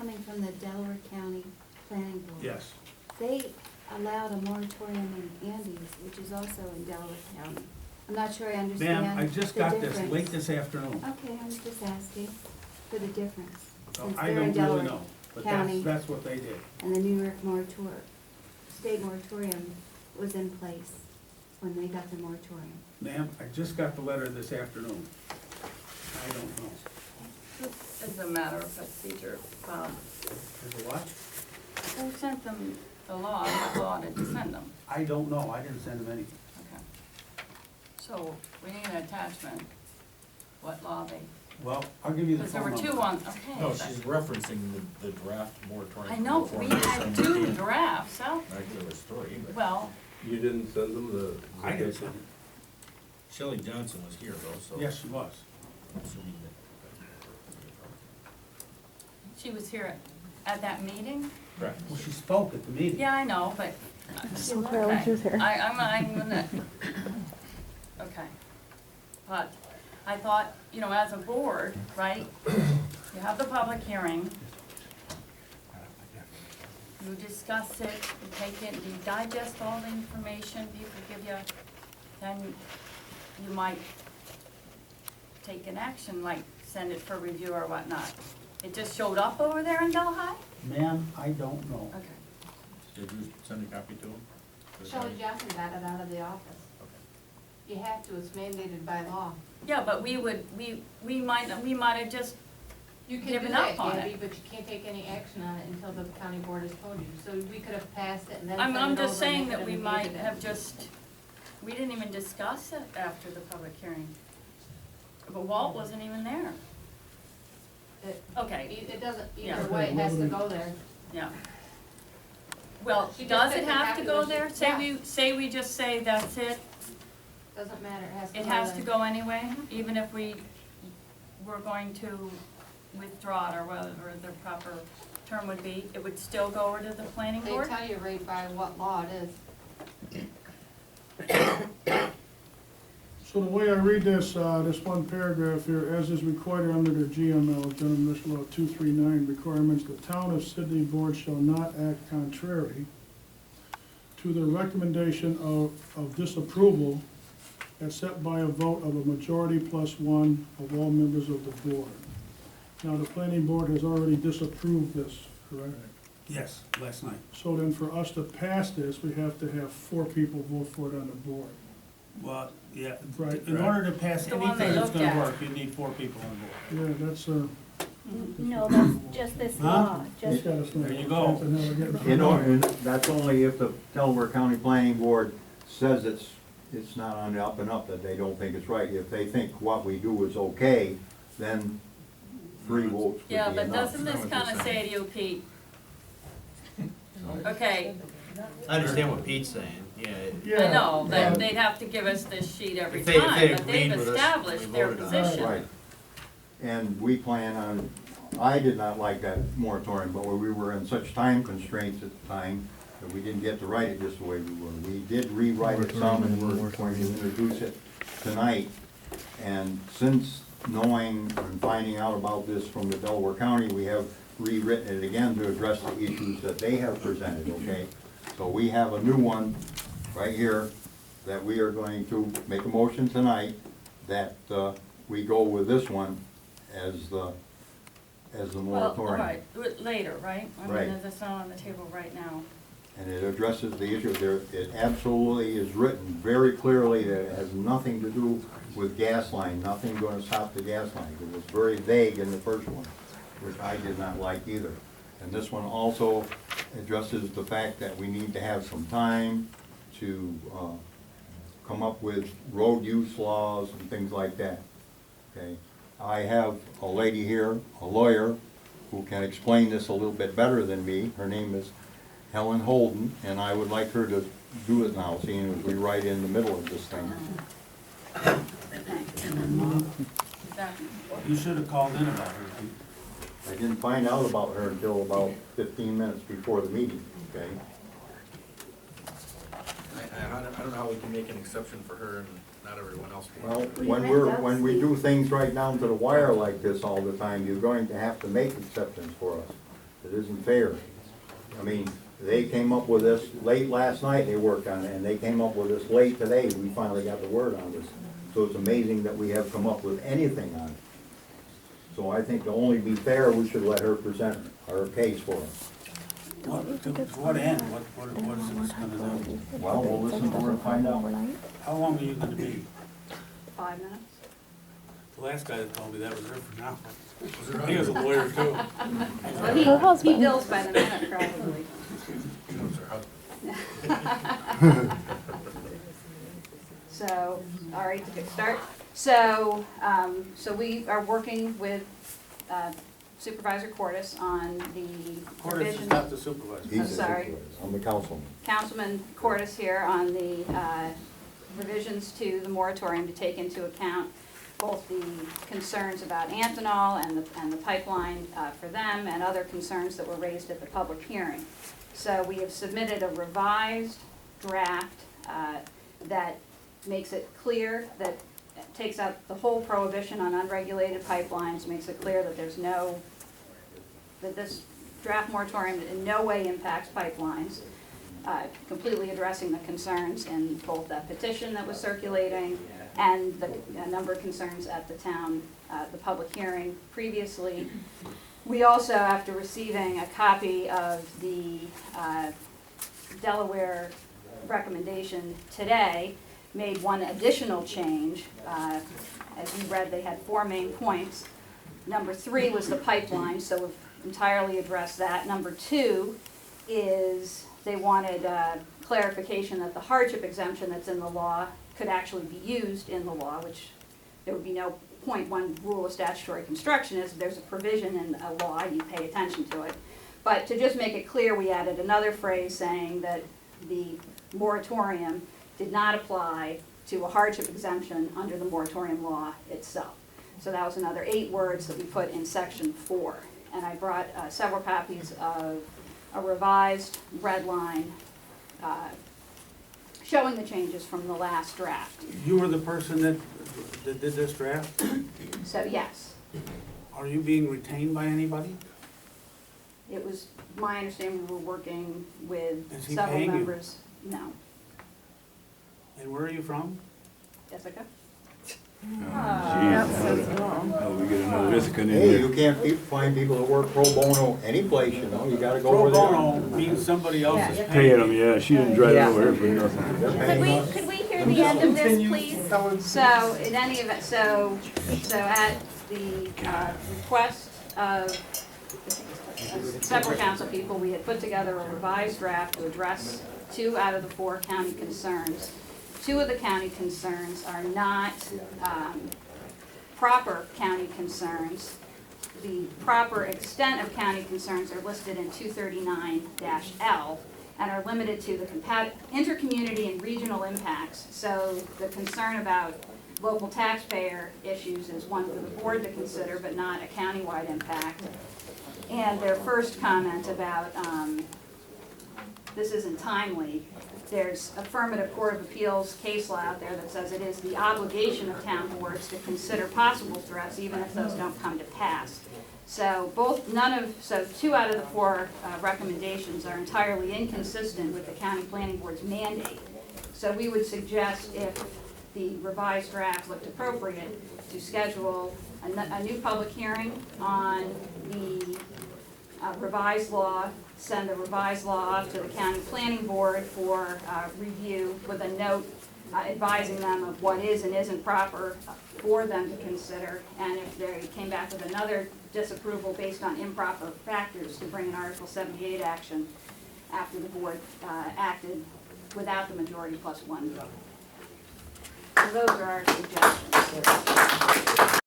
coming from the Delaware County Planning Board. Yes. They allowed a moratorium in Andes, which is also in Delaware County. I'm not sure I understand Ma'am, I just the got this difference. late this afternoon. Okay, I was just asking for the difference. So Since I they're in don't really Delaware know, but County that's what they did. and the New York state moratorium was in place when they got the moratorium. Ma'am, I just got the letter this afternoon. I don't know. As a matter of procedure, Is it what? who sent them the law, what law did you send them? I don't know, I didn't send them anything. Okay. So, we need an attachment, what law they, Well, I'll give you the because there phone were number. two on, okay. No, but- she's referencing the draft moratorium. I know, from we before had 2017. two drafts out, Actually, there was three, but well, You didn't send them the? I didn't send them. Shelley Johnson was here though, so. Yes, she was. I'm assuming that. she was here at that meeting? Correct. Well, she spoke at the meeting. Yeah, I know, but. She was. Okay. I'm gonna, okay. But I thought, you know, as a board, right, you have the public hearing, you discuss it, you take it, you digest all the information, people give you, then you might take an action, like send it for review or whatnot. It just showed up over there in Delhi? Ma'am, I don't know. Okay. Did you send a copy to him? Shelley Johnson got it out of the office. You have to, it's mandated by law. Yeah, but we might have just, You can Given do that, up on Gabby, it. but you can't take any action on it until the county board has told you. So we could have passed it and then I'm sent it just over and saying they that could we have might negated it. have just, we didn't even discuss it after the public hearing. But Walt wasn't even there. Okay, It doesn't, Yeah. either way, it has to go there. yeah. Well, She just does took it the have copy to go when she- there? yeah. Say we just say that's it, Doesn't matter, it has to go it there. has to go anyway, even if we're going to withdraw it or whatever the proper term would be, it would still go over to the planning They board? tell you right by what law it is. So the way I read this, this one paragraph here, as is required under the GML, General Municipal Law 239, requirements, the town of Sydney board shall not act contrary to the recommendation of disapproval as set by a vote of a majority plus one of all members of the board. Now, the planning board has already disapproved this, correct? Yes, last night. So then for us to pass this, we have to have 4 people vote for it on the board. Well, yeah, Right, in right. order to pass The one anything they that's looked gonna at. work, you need 4 people on board. Yeah, that's, No, that's just this Huh? law, that's just, got us. There you go. And that's only if the Delaware County Planning Board says it's not on the up and up, that they don't think it's right. If they think what we do is okay, then 3 votes would be Yeah, enough. but doesn't this kinda say to you, Pete? Okay, I understand what Pete's saying, yeah. I know, yeah. that they'd have to give us this sheet every If they time, but agreed they've with us, we established their voted on it. position. Right. And we plan on, I did not like that moratorium, but we were in such time constraints at the time that we didn't get to write it just the way we were. We did rewrite it some, and we're going to introduce it tonight. And since knowing and finding out about this from the Delaware County, we have rewritten it again to address the issues that they have presented, okay? So we have a new one right here that we are going to make a motion tonight that we go with this one as the Well, all moratorium. right, later, right? I Right. mean, it's not on the table right now. And it addresses the issue there, it absolutely is written very clearly that it has nothing to do with gas line, nothing gonna stop the gas line. It was very vague in the first one, which I did not like either. And this one also addresses the fact that we need to have some time to come up with road use laws and things like that, okay? I have a lady here, a lawyer, who can explain this a little bit better than me. Her name is Helen Holden, and I would like her to do it now, seeing as we're right in the middle of this thing. Is that- You should have called in about her. I didn't find out about her until about 15 minutes before the meeting, okay? I don't know how we can make an exception for her and not everyone else. Well, We when we do things right down to the wire like this all the time, you're going to have to make exceptions for us. It isn't fair. I mean, they came up with this late last night, they worked on it, and they came up with this late today, we finally got the word on this. So it's amazing that we have come up with anything on it. So I think to only be fair, we should let her present her case for us. To what end? What is this gonna do? Well, we'll listen to her and find out. How long are you gonna be? 5 minutes? The last guy that told me that was there for now. He was a lawyer too. Well, he bills by the minute probably. So, all right, to get start. So, so we are working with Supervisor Cordes on the Cordes is provisions. not the supervisor. He's the sorry. supervisor. I'm the councilman. Councilman Cordes here on the revisions to the moratorium to take into account both the concerns about Amphenol and the pipeline for them and other concerns that were raised at the public hearing. So we have submitted a revised draft that makes it clear that takes out the whole prohibition on unregulated pipelines, makes it clear that there's no, that this draft moratorium in no way impacts pipelines, completely addressing the concerns in both that petition that was circulating and a number of concerns at the town, the public hearing previously. We also, after receiving a copy of the Delaware recommendation today, made one additional change. As you read, they had 4 main points. Number 3 was the pipeline, so we've entirely addressed that. Number 2 is they wanted clarification that the hardship exemption that's in the law could actually be used in the law, which there would be no point. One rule of statutory construction is if there's a provision in a law, you pay attention to it. But to just make it clear, we added another phrase saying that the moratorium did not apply to a hardship exemption under the moratorium law itself. So that was another 8 words that we put in section 4. And I brought several copies of a revised red line showing the changes from the last draft. You were the person that did this draft? So yes, Are you being retained by anybody? it was my understanding we were working with Is he several paying you? members. No. And where are you from? Jessica? Oh, we get another risk in Hey, here. you can't find people that work pro bono anyplace, you know, you gotta go Pro where they bono are. means somebody else is Paying paying. them, yeah, she didn't drive over here for nothing. They're paying us. Could we hear the end of this, please? So, in any event, so at the request of several council people, we had put together a revised draft to address 2 out of the 4 county concerns. 2 of the county concerns are not proper county concerns. The proper extent of county concerns are listed in 239-L and are limited to the intercommunity and regional impacts. So the concern about local taxpayer issues is one for the board to consider, but not a countywide impact. And their first comment about this isn't timely, there's affirmative Court of Appeals case law out there that says it is the obligation of town boards to consider possible threats even if those don't come to pass. So 2 out of the 4 recommendations are entirely inconsistent with the county planning board's mandate. So we would suggest, if the revised draft looked appropriate, to schedule a new public hearing on the revised law, send the revised law off to the county planning board for review with a note advising them of what is and isn't proper for them to consider. And if they came back with another disapproval based on improper factors, to bring an Article 78 action after the board acted without the majority plus 1 vote. So those are our suggestions.